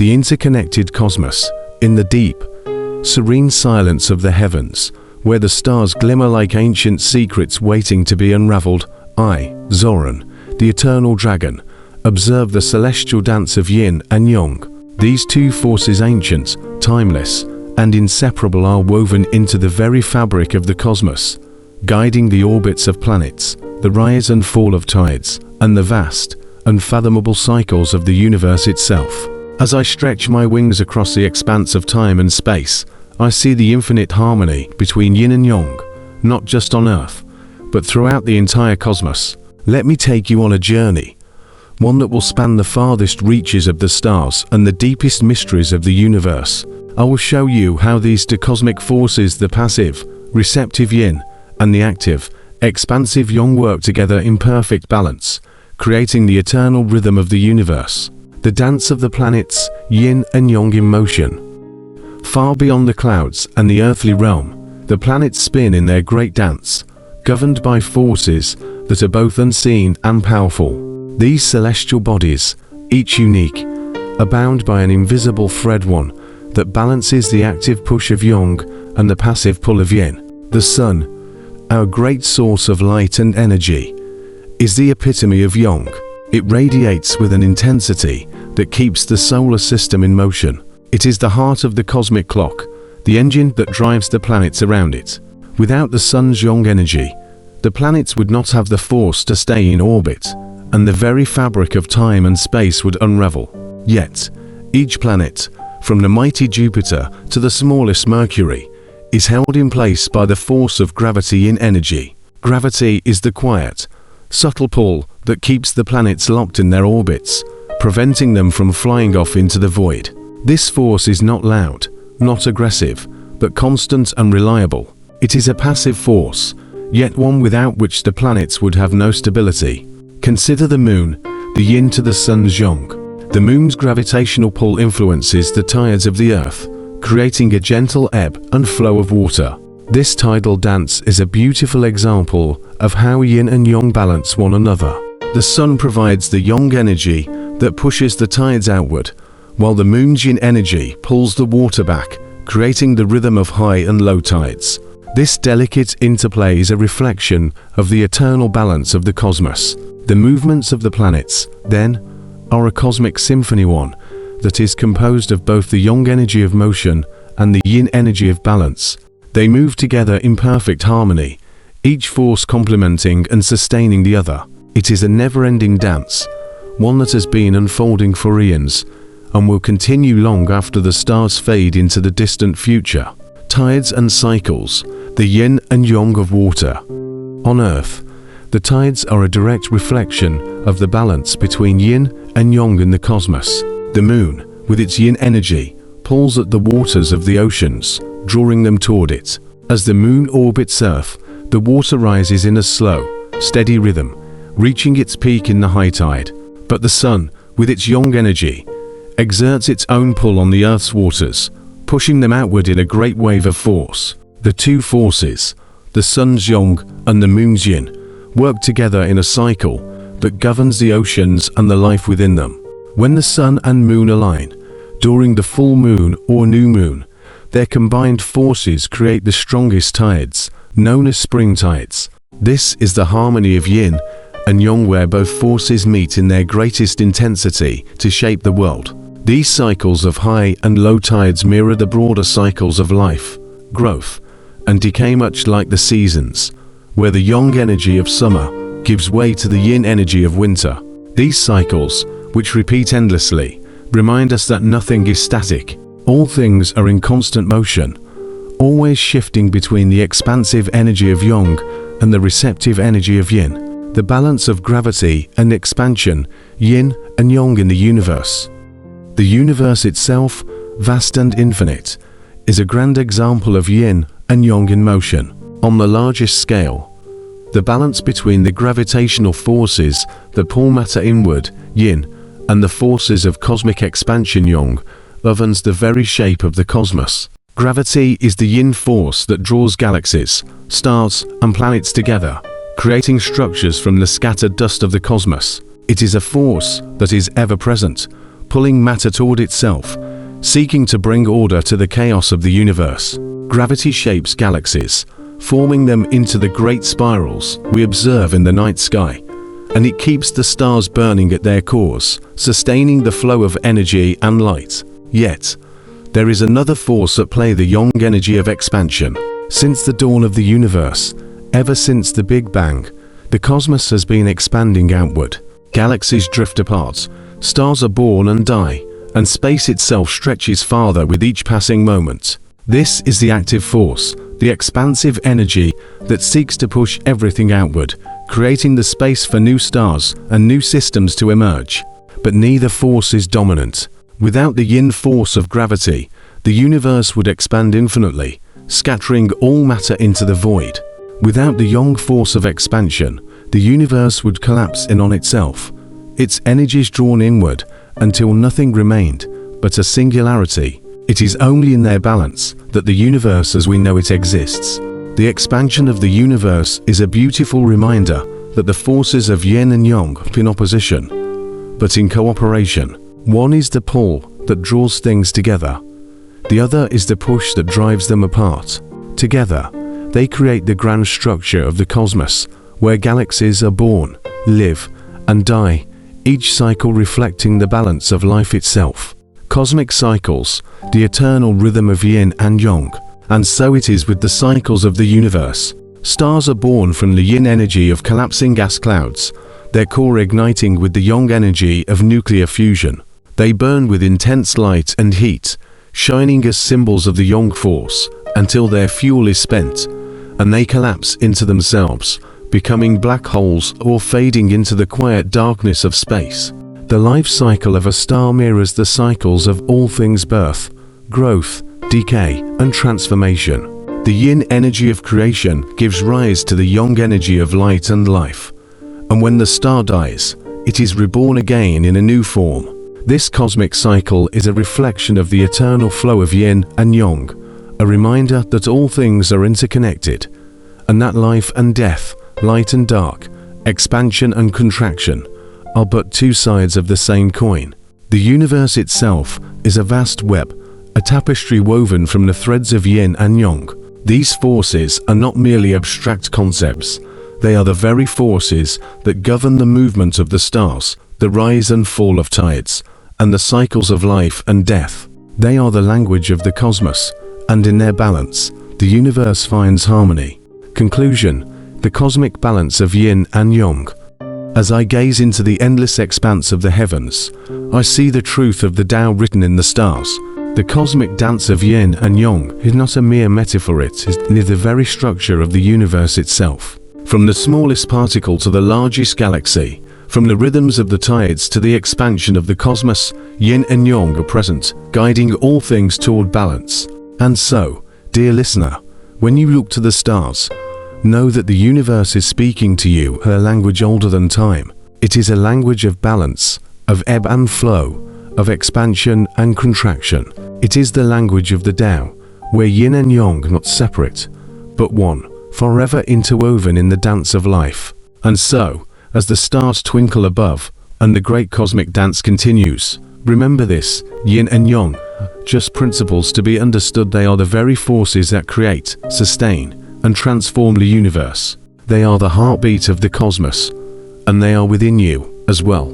the interconnected cosmos, in the deep, serene silence of the heavens, where the stars glimmer like ancient secrets waiting to be unraveled, I, Zoran, the eternal dragon, observe the celestial dance of yin and yang. These two forces, ancient, timeless, and inseparable, are woven into the very fabric of the cosmos, guiding the orbits of planets, the rise and fall of tides, and the vast, unfathomable cycles of the universe itself. As I stretch my wings across the expanse of time and space, I see the infinite harmony between yin and yang, not just on Earth, but throughout the entire cosmos. Let me take you on a journey, one that will span the farthest reaches of the stars and the deepest mysteries of the universe. I will show you how these two cosmic forces, the passive, receptive yin, and the active, expansive yang, work together in perfect balance, creating the eternal rhythm of the universe, the dance of the planets, yin and yang in motion. Far beyond the clouds and the earthly realm, the planets spin in their great dance, governed by forces that are both unseen and powerful. These celestial bodies, each unique, are bound by an invisible thread, one that balances the active push of yang and the passive pull of yin. The sun, our great source of light and energy, is the epitome of yang. It radiates with an intensity that keeps the solar system in motion. It is the heart of the cosmic clock, the engine that drives the planets around it. Without the sun's yang energy, the planets would not have the force to stay in orbit, and the very fabric of time and space would unravel. Yet, each planet, from the mighty Jupiter to the smallest Mercury, is held in place by the force of gravity in energy. Gravity is the quiet, subtle pull that keeps the planets locked in their orbits, preventing them from flying off into the void. This force is not loud, not aggressive, but constant and reliable. It is a passive force, yet one without which the planets would have no stability. Consider the moon, the yin to the sun's yang. The moon's gravitational pull influences the tides of the earth, creating a gentle ebb and flow of water. This tidal dance is a beautiful example of how yin and yang balance one another. The sun provides the yang energy that pushes the tides outward, while the moon's yin energy pulls the water back, creating the rhythm of high and low tides. This delicate interplay is a reflection of the eternal balance of the cosmos. The movements of the planets, then, are a cosmic symphony, one that is composed of both the yang energy of motion and the yin energy of balance. They move together in perfect harmony, each force complementing and sustaining the other. It is a never-ending dance, one that has been unfolding for eons, and will continue long after the stars fade into the distant future. Tides and cycles, the yin and yang of water. On Earth, the tides are a direct reflection of the balance between yin and yang in the cosmos. The moon, with its yin energy, pulls at the waters of the oceans, drawing them toward it. As the moon orbits Earth, the water rises in a slow, steady rhythm, reaching its peak in the high tide. But the sun, with its yang energy, exerts its own pull on the Earth's waters, pushing them outward in a great wave of force. The two forces, the sun's yang and the moon's yin, work together in a cycle that governs the oceans and the life within them. When the sun and moon align, during the full moon or new moon, their combined forces create the strongest tides, known as spring tides. This is the harmony of yin and yang, where both forces meet in their greatest intensity to shape the world. These cycles of high and low tides mirror the broader cycles of life, growth, and decay, much like the seasons, where the yang energy of summer gives way to the yin energy of winter. These cycles, which repeat endlessly, remind us that nothing is static. All things are in constant motion, always shifting between the expansive energy of yang and the receptive energy of yin. The balance of gravity and expansion, yin and yang in the universe. The universe itself, vast and infinite, is a grand example of yin and yang in motion. On the largest scale, the balance between the gravitational forces that pull matter inward, yin, and the forces of cosmic expansion, yang, governs the very shape of the cosmos. Gravity is the yin force that draws galaxies, stars, and planets together, creating structures from the scattered dust of the cosmos. It is a force that is ever present, pulling matter toward itself, seeking to bring order to the chaos of the universe. Gravity shapes galaxies, forming them into the great spirals we observe in the night sky, and it keeps the stars burning at their cores, sustaining the flow of energy and light. Yet, there is another force at play, the yang energy of expansion. Since the dawn of the universe, ever since the Big Bang, the cosmos has been expanding outward. Galaxies drift apart, stars are born and die, and space itself stretches farther with each passing moment. This is the active force, the expansive energy that seeks to push everything outward, creating the space for new stars and new systems to emerge. But neither force is dominant. Without the yin force of gravity, the universe would expand infinitely, scattering all matter into the void. Without the yang force of expansion, the universe would collapse in on itself, its energies drawn inward until nothing remained but a singularity. It is only in their balance that the universe as we know it exists. The expansion of the universe is a beautiful reminder that the forces of yin and yang are in opposition, but in cooperation. One is the pull that draws things together. The other is the push that drives them apart. Together, they create the grand structure of the cosmos, where galaxies are born, live, and die, each cycle reflecting the balance of life itself. Cosmic cycles, the eternal rhythm of yin and yang. And so it is with the cycles of the universe. Stars are born from the yin energy of collapsing gas clouds, their core igniting with the yang energy of nuclear fusion. They burn with intense light and heat, shining as symbols of the yang force, until their fuel is spent, and they collapse into themselves, becoming black holes or fading into the quiet darkness of space. The life cycle of a star mirrors the cycles of all things: birth, growth, decay, and transformation. The yin energy of creation gives rise to the yang energy of light and life. And when the star dies, it is reborn again in a new form. This cosmic cycle is a reflection of the eternal flow of yin and yang, a reminder that all things are interconnected, and that life and death, light and dark, expansion and contraction, are but two sides of the same coin. The universe itself is a vast web, a tapestry woven from the threads of yin and yang. These forces are not merely abstract concepts, they are the very forces that govern the movement of the stars, the rise and fall of tides, and the cycles of life and death. They are the language of the cosmos, and in their balance, the universe finds harmony. Conclusion: the cosmic balance of yin and yang. As I gaze into the endless expanse of the heavens, I see the truth of the Tao written in the stars. The cosmic dance of yin and yang is not a mere metaphor, it is the very structure of the universe itself. From the smallest particle to the largest galaxy, from the rhythms of the tides to the expansion of the cosmos, yin and yang are present, guiding all things toward balance. And so, dear listener, when you look to the stars, know that the universe is speaking to you a language older than time. It is a language of balance, of ebb and flow, of expansion and contraction. It is the language of the Tao, where yin and yang are not separate, but one, forever interwoven in the dance of life. And so, as the stars twinkle above, and the great cosmic dance continues, remember this: yin and yang, just principles to be understood. They are the very forces that create, sustain, and transform the universe. They are the heartbeat of the cosmos, and they are within you as well.